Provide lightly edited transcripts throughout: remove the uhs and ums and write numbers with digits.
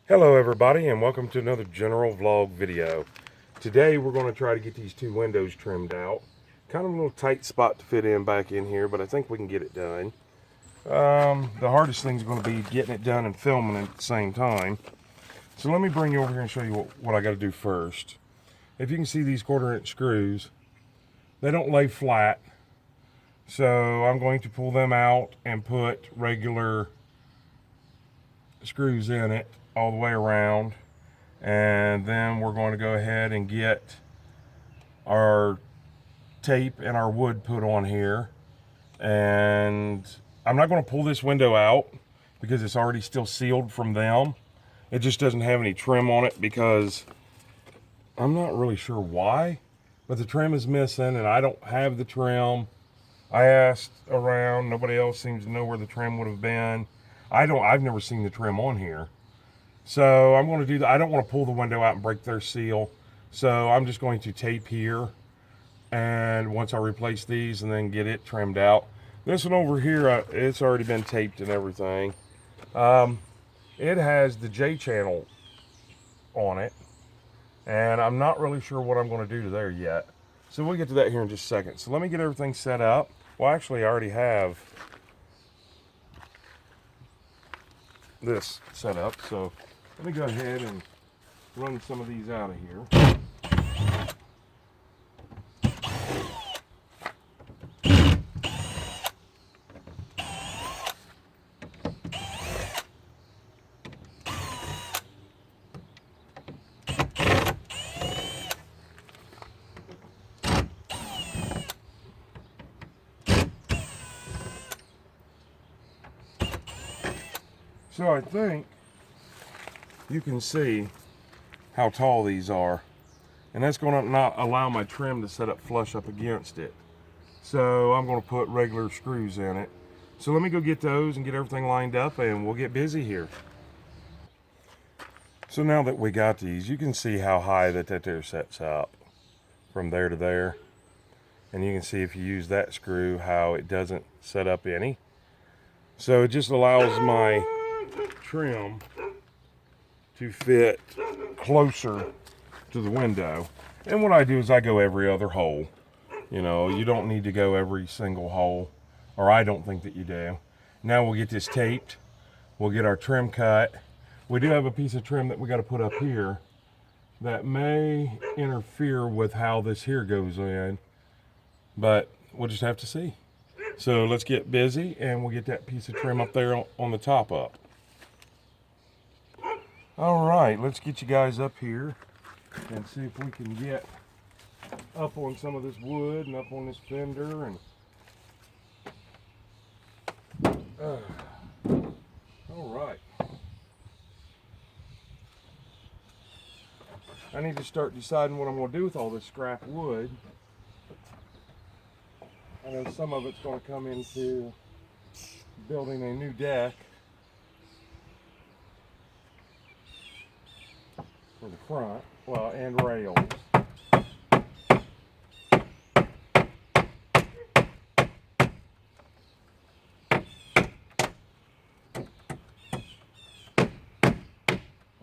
Hello everybody and welcome to another general vlog video. Today we're going to try to get these two windows trimmed out. Kind of a little tight spot to fit in back in here, but I think we can get it done. The hardest thing is going to be getting it done and filming at the same time. So let me bring you over here and show you what I got to do first. If you can see these 1/4" screws, they don't lay flat. So I'm going to pull them out and put regular screws in it all the way around, and then we're going to go ahead and get our tape and our wood put on here. And I'm not going to pull this window out because it's already still sealed from them. It just doesn't have any trim on it because I'm not really sure why, but the trim is missing and I don't have the trim. I asked around, nobody else seems to know where the trim would have been. I've never seen the trim on here. So I'm going to do that. I don't want to pull the window out and break their seal. So I'm just going to tape here. And once I replace these and then get it trimmed out. This one over here, it's already been taped and everything. It has the J channel on it. And I'm not really sure what I'm going to do to there yet. So we'll get to that here in just a second. So let me get everything set up. Well, actually, I already have this set up. So let me go ahead and run some of these out of here. So I think you can see how tall these are, and that's going to not allow my trim to set up flush up against it. So I'm going to put regular screws in it. So let me go get those and get everything lined up and we'll get busy here. So now that we got these, you can see how high that there sets up from there to there. And you can see if you use that screw how it doesn't set up any. So it just allows my trim to fit closer to the window. And what I do is I go every other hole. You know, you don't need to go every single hole, or I don't think that you do. Now we'll get this taped. We'll get our trim cut. We do have a piece of trim that we got to put up here that may interfere with how this here goes in, but we'll just have to see. So let's get busy and we'll get that piece of trim up there on the top up. All right, let's get you guys up here and see if we can get up on some of this wood and up on this fender. And all right, I need to start deciding what I'm going to do with all this scrap wood. I know some of it's going to come into building a new deck for the front, well, and rails.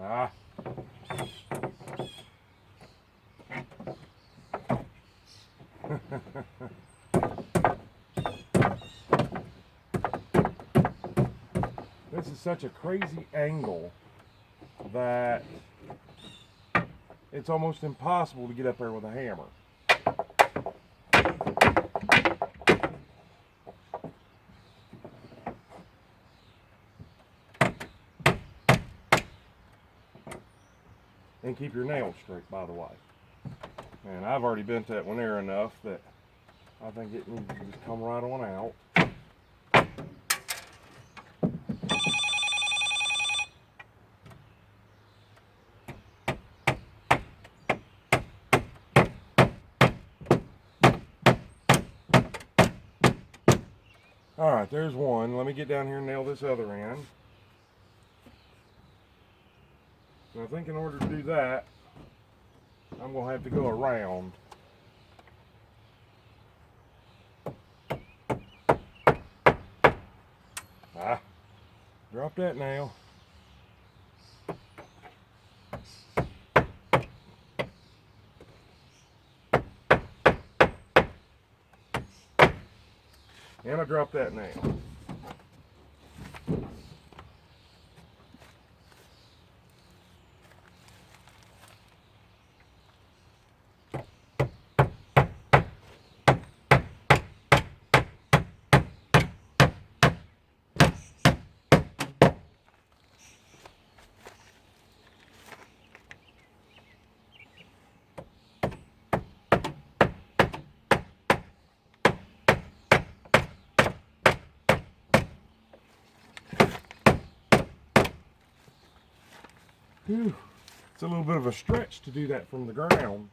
Ah. This is such a crazy angle that it's almost impossible to get up there with a hammer. And keep your nails straight, by the way. And I've already bent that one there enough that I think it needs to just come right on out. All right, there's one. Let me get down here and nail this other end. And I think in order to do that, I'm going to have to go around. Drop that nail. And I dropped that nail. Whew. It's a little bit of a stretch to do that from the ground.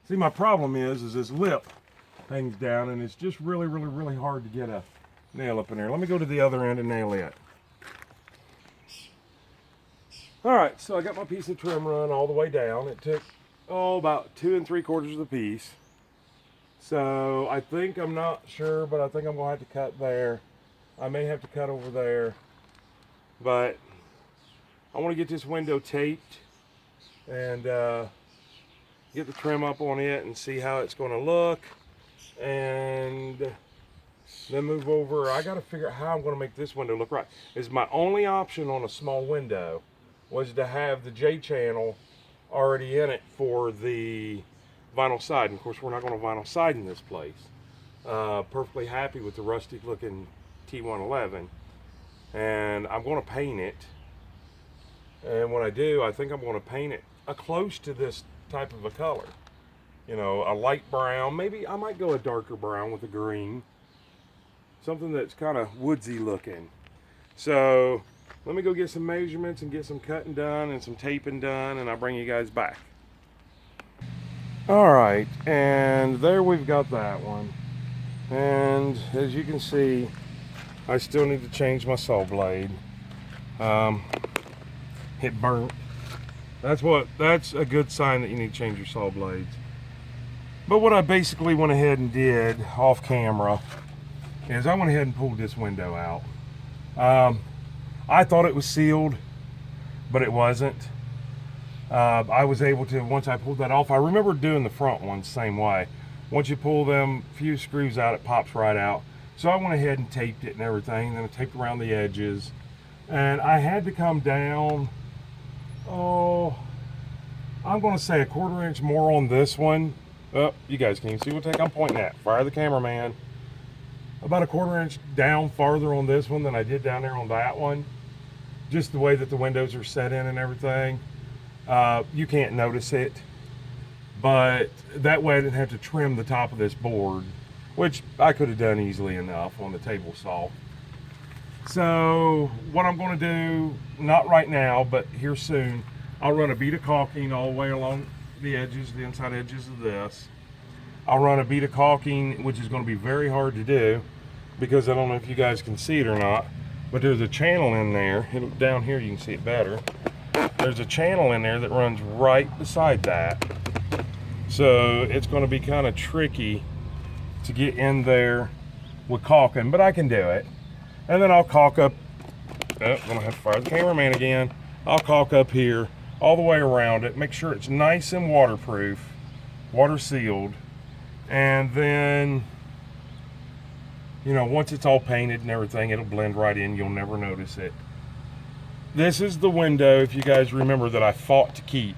See, my problem is this lip hangs down and it's just really hard to get a nail up in there. Let me go to the other end and nail it. All right, so I got my piece of trim run all the way down. It took, about 2 3/4 of the piece. So I think, I'm not sure, but I think I'm gonna have to cut there. I may have to cut over there, but I want to get this window taped and get the trim up on it and see how it's going to look, and then move over. I got to figure out how I'm going to make this window look right. Is my only option on a small window was to have the J channel already in it for the vinyl side. And of course, we're not going to vinyl side in this place. Perfectly happy with the rustic looking T111, and I'm going to paint it. And when I do, I think I'm going to paint it close to this type of a color, you know, a light brown. Maybe I might go a darker brown with a green, something that's kind of woodsy looking. So let me go get some measurements and get some cutting done and some taping done, and I'll bring you guys back. All right, and there we've got that one. And as you can see, I still need to change my saw blade. It burnt. That's a good sign that you need to change your saw blades. But what I basically went ahead and did off camera is I went ahead and pulled this window out. I thought it was sealed, but it wasn't. I was able to, once I pulled that off, I remember doing the front one the same way. Once you pull them few screws out, it pops right out. So I went ahead and taped it and everything, then I taped around the edges. And I had to come down, I'm going to say a 1/4 inch more on this one. Oh, you guys can see what take I'm pointing at. Fire the cameraman. About a 1/4 inch down farther on this one than I did down there on that one. Just the way that the windows are set in and everything. You can't notice it, but that way I didn't have to trim the top of this board, which I could have done easily enough on the table saw. So what I'm going to do, not right now, but here soon, I'll run a bead of caulking all the way along the edges, the inside edges of this. I'll run a bead of caulking, which is going to be very hard to do because I don't know if you guys can see it or not, but there's a channel in there. Down here you can see it better. There's a channel in there that runs right beside that. So it's going to be kind of tricky to get in there with caulking, but I can do it. And then I'll caulk up, I'm going to have to fire the cameraman again. I'll caulk up here all the way around it, make sure it's nice and waterproof, water sealed. And then, you know, once it's all painted and everything, it'll blend right in. You'll never notice it. This is the window, if you guys remember, that I fought to keep.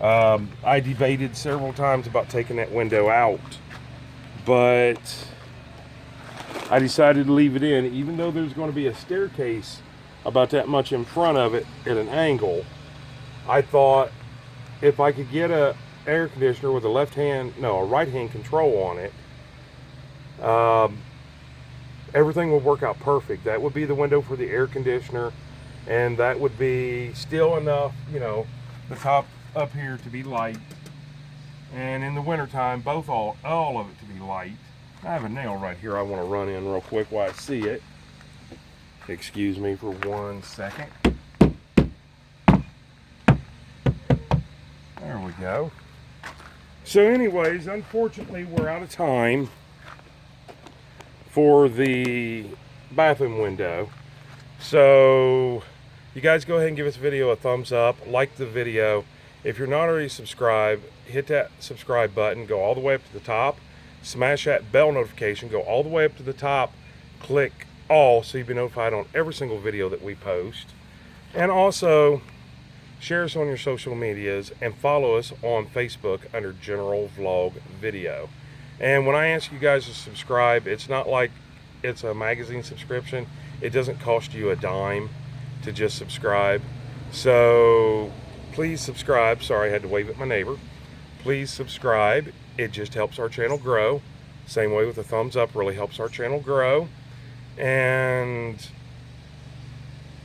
I debated several times about taking that window out, but I decided to leave it in, even though there's going to be a staircase about that much in front of it at an angle. I thought if I could get a air conditioner with a right hand control on it, everything would work out perfect. That would be the window for the air conditioner, and that would be still enough, you know, the top up here to be light, and in the wintertime, all of it to be light. I have a nail right here I want to run in real quick while I see it. Excuse me for 1 second. There we go. So anyways, unfortunately, we're out of time for the bathroom window. So You guys go ahead and give this video a thumbs up, like the video. If you're not already subscribed, hit that subscribe button, go all the way up to the top, smash that bell notification, go all the way up to the top, click all so you'll be notified on every single video that we post. And also, share us on your social medias and follow us on Facebook under General Vlog Video. And when I ask you guys to subscribe, it's not like it's a magazine subscription. It doesn't cost you a dime to just subscribe. So please subscribe. Sorry, I had to wave at my neighbor. Please subscribe. It just helps our channel grow. Same way with a thumbs up really helps our channel grow. And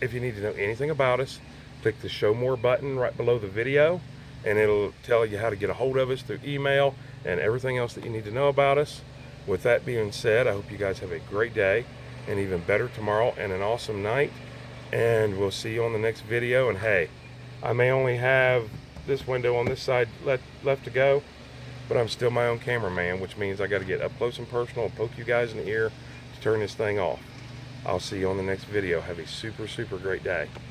if you need to know anything about us, click the show more button right below the video, and it'll tell you how to get a hold of us through email and everything else that you need to know about us. With that being said, I hope you guys have a great day and even better tomorrow and an awesome night, and we'll see you on the next video. And hey, I may only have this window on this side left to go, but I'm still my own cameraman, which means I got to get up close and personal and poke you guys in the ear to turn this thing off. I'll see you on the next video. Have a super great day.